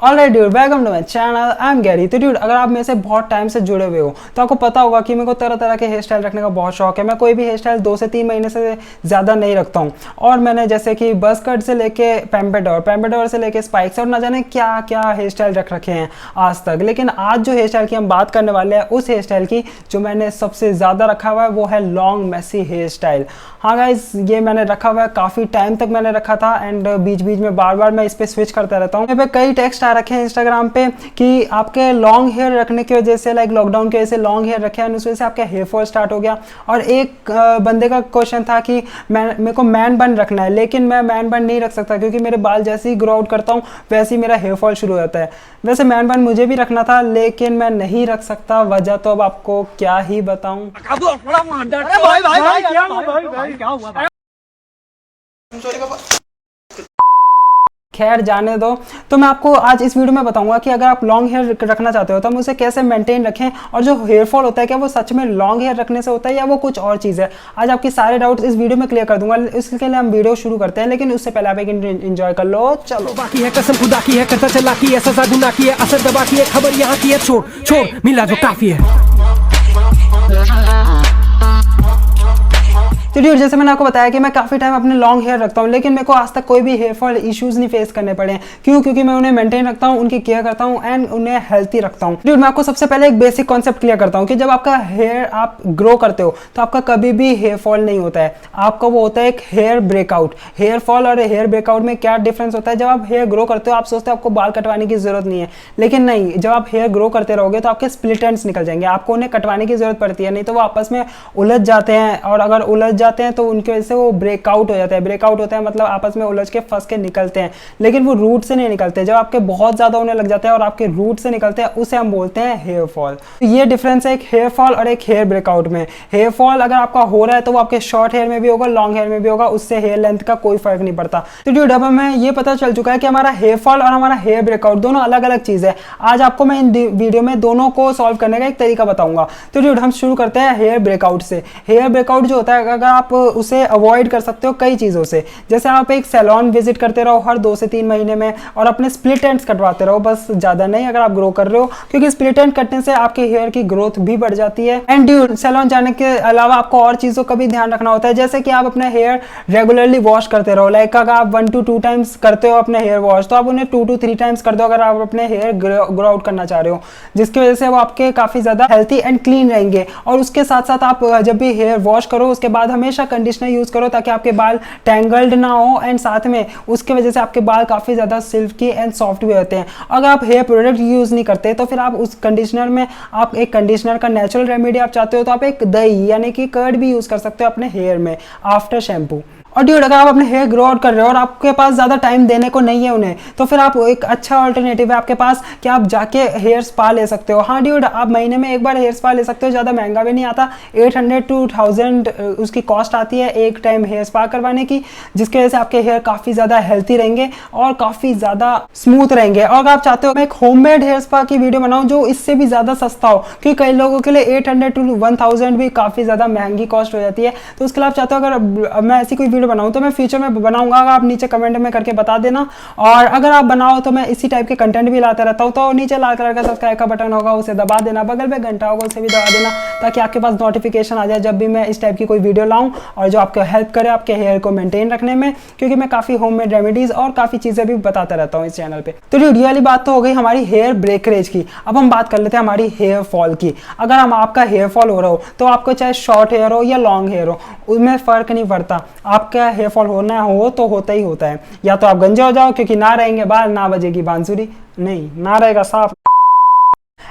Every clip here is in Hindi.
Alright dude, welcome to my channel. I am Gary. तो ड्यूड, अगर आप मेरे से बहुत टाइम से जुड़े हुए हो तो आपको पता होगा कि मेरे को तरह तरह के हेयर स्टाइल रखने का बहुत शौक है। मैं कोई भी हेयर स्टाइल 2 से 3 महीने से ज़्यादा नहीं रखता हूँ। और मैंने जैसे कि बस कट से लेके पैम्पेडोर से लेके स्पाइक्स और ना जाने क्या क्या हेयर स्टाइल रख रखे हैं आज तक। लेकिन आज जो हेयर स्टाइल की हम बात करने वाले हैं उस हेयर स्टाइल की जो मैंने सबसे ज़्यादा रखा हुआ है वो है लॉन्ग मैसी हेयर स्टाइल। हाँ गाइस, ये मैंने रखा हुआ है, काफ़ी टाइम तक मैंने रखा था एंड बीच बीच में बार बार मैं इस पर स्विच करता रहता हूँ। यहाँ पे कई टेक्स्ट आ रखे हैं इंस्टाग्राम पे कि आपके लॉन्ग हेयर रखने की वजह से, लाइक लॉकडाउन की वजह से लॉन्ग हेयर रखे हैं, उस वजह से आपका हेयर फॉल स्टार्ट हो गया। और एक बंदे का क्वेश्चन था कि मेरे को मैन बन रखना है, लेकिन मैं मैन बन नहीं रख सकता क्योंकि मेरे बाल जैसे ही ग्रो आउट करता हूँ वैसे ही मेरा हेयर फॉल शुरू हो जाता है। वैसे मैन बन मुझे भी रखना था लेकिन मैं नहीं रख सकता, वजह तो अब आपको क्या ही बताऊं। खैर जाने दो। तो मैं आपको आज इस वीडियो में बताऊंगा कि अगर आप लॉन्ग हेयर रखना चाहते हो तो हम उसे कैसे मेंटेन रखें, और जो हेयर फॉल होता है क्या वो सच में लॉन्ग हेयर रखने से होता है या वो कुछ और चीज़ है। आज आपके सारे डाउट्स इस वीडियो में क्लियर कर दूंगा। इसके लिए हम वीडियो शुरू करते हैं, लेकिन उससे पहले आप एक एंजॉय कर लो। चलो। बाकी है कसम खुदा की है, करता चला की है, सजा गुनाह की है, असर दबा की है, खबर यहाँ की है, छोड़ छोड़ मिला जो काफी है। तो ड्यूड, जैसे मैंने आपको बताया कि मैं काफ़ी टाइम अपने लॉन्ग हेयर रखता हूँ, लेकिन मेरे को आज तक कोई भी हेयर फॉल इश्यूज नहीं फेस करने पड़े हैं। क्यों? क्योंकि मैं उन्हें मेंटेन रखता हूँ, उनकी केयर करता हूँ एंड उन्हें हेल्थी रखता हूँ। ड्यूड, मैं आपको सबसे पहले एक बेसिक कॉन्सेप्ट क्लियर करता हूँ कि जब आपका हेयर आप ग्रो करते हो तो आपका कभी भी हेयर फॉल नहीं होता है, आपका वो होता है एक हेयर ब्रेकआउट। हेयर फॉल और हेयर ब्रेकआउट में क्या डिफरेंस होता है? जब आप हेयर ग्रो करते हो आप सोचते हो आपको बाल कटवाने की जरूरत नहीं है, लेकिन नहीं, जब आप हेयर ग्रो करते रहोगे तो आपके स्प्लिट एंड्स निकल जाएंगे, आपको उन्हें कटवाने की जरूरत पड़ती है, नहीं तो वो आपस में उलझ जाते हैं। और अगर उलझ जाते हैं तो उनके से वो ब्रेकआउट हो जाता है। ब्रेकआउट होता है मतलब आपस में उलझ के फंस के निकलते हैं, लेकिन वो रूट से नहीं निकलते। जब आपके बहुत ज्यादा होने लग जाते हैं और आपके रूट से निकलते हैं उसे हम बोलते हैं हेयर फॉल। तो ये डिफरेंस है एक हेयर फॉल और एक हेयर ब्रेकआउट में। हेयर फॉल अगर आपका हो रहा है तो वो आपके शॉर्ट हेयर में भी होगा, लॉन्ग हेयर में भी होगा, उससे हेयर लेंथ का कोई फर्क नहीं पड़ता। तो ड्यूड, अब हमें ये पता चल चुका है कि हमारा हेयर फॉल और हमारा हेयर ब्रेकआउट दोनों अलग अलग चीज है। आज आपको मैं इन वीडियो में दोनों को सॉल्व करने का एक तरीका बताऊंगा। तो ड्यूड, हम शुरू करते हैं हेयर ब्रेकआउट से। हेयर ब्रेकआउट जो होता है, अगर आप उसे अवॉइड कर सकते हो कई चीज़ों से, जैसे आप एक सैलून विजिट करते रहो हर 2 से 3 महीने में और अपने स्प्लिट एंड्स कटवाते रहो, बस ज़्यादा नहीं अगर आप ग्रो कर रहे हो, क्योंकि स्प्लिट एंड कटने से आपके हेयर की ग्रोथ भी बढ़ जाती है। एंड ड्यूड, सैलून जाने के अलावा आपको और चीज़ों का भी ध्यान रखना होता है, जैसे कि आप अपना हेयर रेगुलरली वॉश करते रहो। लाइक अगर आप 1 to 2 टाइम्स करते हो अपने हेयर वॉश, तो आप उन्हें 2 to 3 टाइम्स कर दो अगर आप अपने हेयर ग्रो आउट करना चाह रहे हो, जिसकी वजह से वो आपके काफ़ी ज़्यादा हेल्थी एंड क्लीन रहेंगे। और उसके साथ साथ आप जब भी हेयर वॉश करो उसके बाद हमेशा कंडीशनर यूज़ करो ताकि आपके बाल टैंगल्ड ना हो, एंड साथ में उसके वजह से आपके बाल काफ़ी ज़्यादा सिल्की एंड सॉफ्ट भी होते हैं। अगर आप हेयर प्रोडक्ट यूज़ नहीं करते तो फिर आप उस कंडीशनर में, आप एक कंडीशनर का नेचुरल रेमेडी आप चाहते हो तो आप एक दही यानी कि कर्ड भी यूज़ कर सकते हो अपने हेयर में आफ्टर शैम्पू। और ड्यूड, अगर आप अपने हेयर ग्रो आउट कर रहे हो और आपके पास ज़्यादा टाइम देने को नहीं है उन्हें, तो फिर आप एक अच्छा ऑल्टरनेटिव है आपके पास कि आप जाके हेयर स्पा ले सकते हो। हाँ ड्यूड, आप महीने में एक बार हेयर स्पा ले सकते हो, ज़्यादा महंगा भी नहीं आता, 800 to 1000 उसकी कॉस्ट आती है एक टाइम हेयर स्पा करवाने की, जिसकी वजह से आपके हेयर काफ़ी ज़्यादा हेल्थी रहेंगे और काफ़ी ज़्यादा स्मूथ रहेंगे। और अगर आप चाहते हो मैं एक होममेड हेयर स्पा की वीडियो बनाऊँ जो इससे भी ज़्यादा सस्ता हो, क्योंकि कई लोगों के लिए 800 to 1000 भी काफ़ी ज़्यादा महंगी कॉस्ट हो जाती है, तो उसके लिए आप चाहते हो अगर मैं ऐसी कोई वीडियो बनाऊं तो मैं फ्यूचर में बनाऊंगा, अगर आप नीचे कमेंट में करके बता देना। और अगर आप बनाओ तो मैं इसी टाइप के कंटेंट भी लाता रहता हूं, तो नीचे लाल कलर का सब्सक्राइब का बटन होगा उसे दबा देना, बगल में घंटा होगा उसे भी दबा देना, ताकि आपके पास नोटिफिकेशन आ जाए जब भी मैं इस टाइप की कोई वीडियो लाऊं और जो आपको हेल्प करे आपके हेयर को मेंटेन रखने में, क्योंकि मैं काफ़ी होममेड रेमेडीज और काफ़ी चीज़ें भी बताता रहता हूँ इस चैनल पे। तो ये वाली बात तो हो गई हमारी हेयर ब्रेकरेज की। अब हम बात कर लेते हैं हमारी हेयर फॉल की। अगर हम आपका हेयर फॉल हो रहा हो तो आपको चाहे शॉर्ट हेयर हो या लॉन्ग हेयर हो उसमें फ़र्क नहीं पड़ता, आपका हेयर फॉल होना हो तो होता ही होता है। या तो आप गंजे हो जाओ क्योंकि ना रहेंगे बाल, ना बजेगी बांसुरी, नहीं ना रहेगा साफ।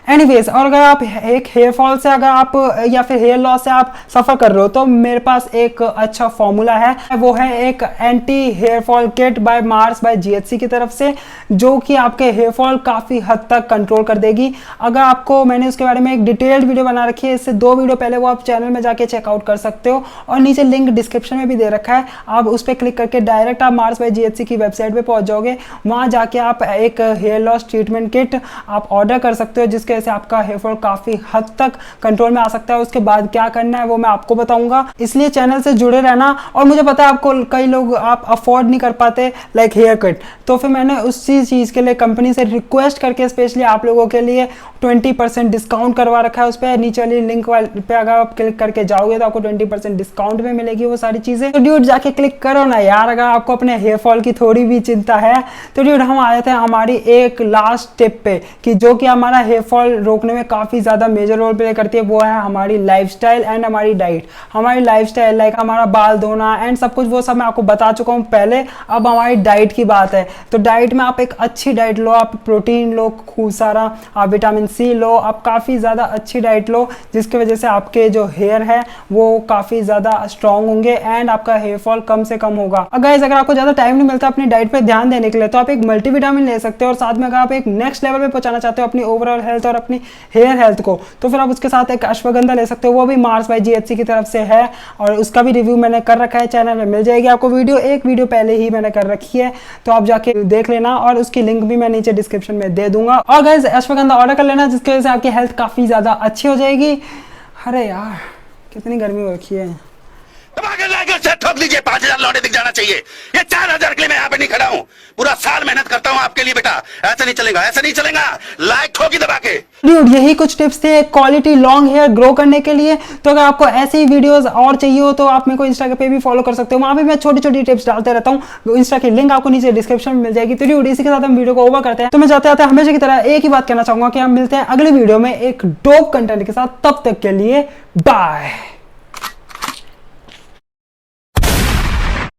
एनीवेज, और अगर आप एक हेयर फॉल से अगर आप या फिर हेयर लॉस से आप सफ़र कर रहे हो तो मेरे पास एक अच्छा फॉर्मूला है, वो है एक anti hair fall kit by Mars by GHC की तरफ से, जो कि आपके हेयर फॉल काफ़ी हद तक कंट्रोल कर देगी। अगर आपको, मैंने उसके बारे में एक डिटेल्ड वीडियो बना रखी है, इससे 2 वीडियो पहले, वो आप चैनल में जाके चेकआउट कर सकते हो और नीचे लिंक डिस्क्रिप्शन में भी दे रखा है, आप उस पर क्लिक करके डायरेक्ट आप मार्स बाय जीएचसी की वेबसाइट पर पहुँच जाओगे। वहाँ जाके आप एक हेयर लॉस ट्रीटमेंट किट आप ऑर्डर कर सकते हो, जिसकी वजह से आपका हेयर फॉल काफी हद तक कंट्रोल में आ सकता है। उसके बाद क्या करना है वो मैं आपको बताऊंगा, इसलिए चैनल से जुड़े रहना। और मुझे पता है आपको कई लोग आप अफोर्ड नहीं कर पाते लाइक हेयर कट, तो फिर मैंने उसी चीज़ के लिए कंपनी से रिक्वेस्ट करके स्पेशली आप लोगों के लिए 20% डिस्काउंट करवा रखा है। उस पर नीचे वाली लिंक पे अगर आप क्लिक करके जाओगे तो आपको 20% डिस्काउंट में मिलेगी वो सारी चीज़ें। तो ड्यूड जाके क्लिक करो ना यार, अगर आपको अपने हेयर फॉल की थोड़ी भी चिंता है। तो ड्यूड हम आए थे हमारी एक लास्ट टिप पे कि जो कि हमारा हेयर फॉल रोकने में काफ़ी ज़्यादा मेजर रोल प्ले करती है, वो है हमारी लाइफस्टाइल एंड हमारी डाइट। हमारी लाइफस्टाइल लाइक हमारा बाल धोना एंड सब कुछ वो सब मैं आपको बता चुका हूँ पहले। अब हमारी डाइट की बात है, तो डाइट में आप एक अच्छी डाइट लो, आप प्रोटीन लो खूब सारा, आप विटामिन सी लो, आप काफ़ी ज़्यादा अच्छी डाइट लो, जिसकी वजह से आपके जो हेयर है वो काफ़ी ज़्यादा स्ट्रॉन्ग होंगे एंड आपका हेयर फॉल कम से कम होगा। अगर आपको ज़्यादा टाइम नहीं मिलता अपनी डाइट पे ध्यान देने के लिए, तो आप एक मल्टीविटामिन ले सकते हो। और साथ में अगर आप एक नेक्स्ट लेवल पे पहुंचाना चाहते हो अपनी ओवरऑल हेल्थ और अपनी हेयर हेल्थ को, तो फिर आप उसके साथ एक अश्वगंधा ले सकते हो, वो भी मार्स बाय GHC की तरफ से है और उसका भी रिव्यू मैंने कर रखा है, चैनल में मिल जाएगी आपको वीडियो। एक वीडियो पहले ही मैंने कर रखी है, तो आप जाके देख लेना और उसकी लिंक भी मैं नीचे डिस्क्रिप्शन में दे दूंगा। और गाइस अश्वगंधा ऑर्डर कर लेना, जिसकी वजह से आपकी हेल्थ काफ़ी ज़्यादा अच्छी हो जाएगी। अरे यार कितनी गर्मी हो रखी है। ठोक लीजिए, 5000 लौटे दिख जाना चाहिए। ये 4000 के लिए मैं यहाँ पे नहीं खड़ा हूँ, पूरा साल मेहनत करता हूँ आपके लिए बेटा। ऐसा नहीं चलेगा, ऐसा नहीं चलेगा, लाइक ठोकी दबा के। ड्यूड यही कुछ टिप्स थे क्वालिटी लॉन्ग हेयर ग्रो करने के लिए। तो अगर आपको ऐसी ही वीडियोस और चाहिए हो तो आप मेरे को इंस्टा पे भी फॉलो कर सकते हो, वहाँ भी मैं छोटी छोटी टिप्स डालते रहता हूँ। इंस्टा की लिंक आपको नीचे डिस्क्रिप्शन में मिल जाएगी। तो ड्यूड इसी के साथ हम वीडियो को ओवर करते हैं। तो मैं जाते जाते हमेशा की तरह एक ही बात कहना चाहूंगा कि हम मिलते हैं अगले वीडियो में एक डोप कंटेंट के साथ। तब तक के लिए बाय।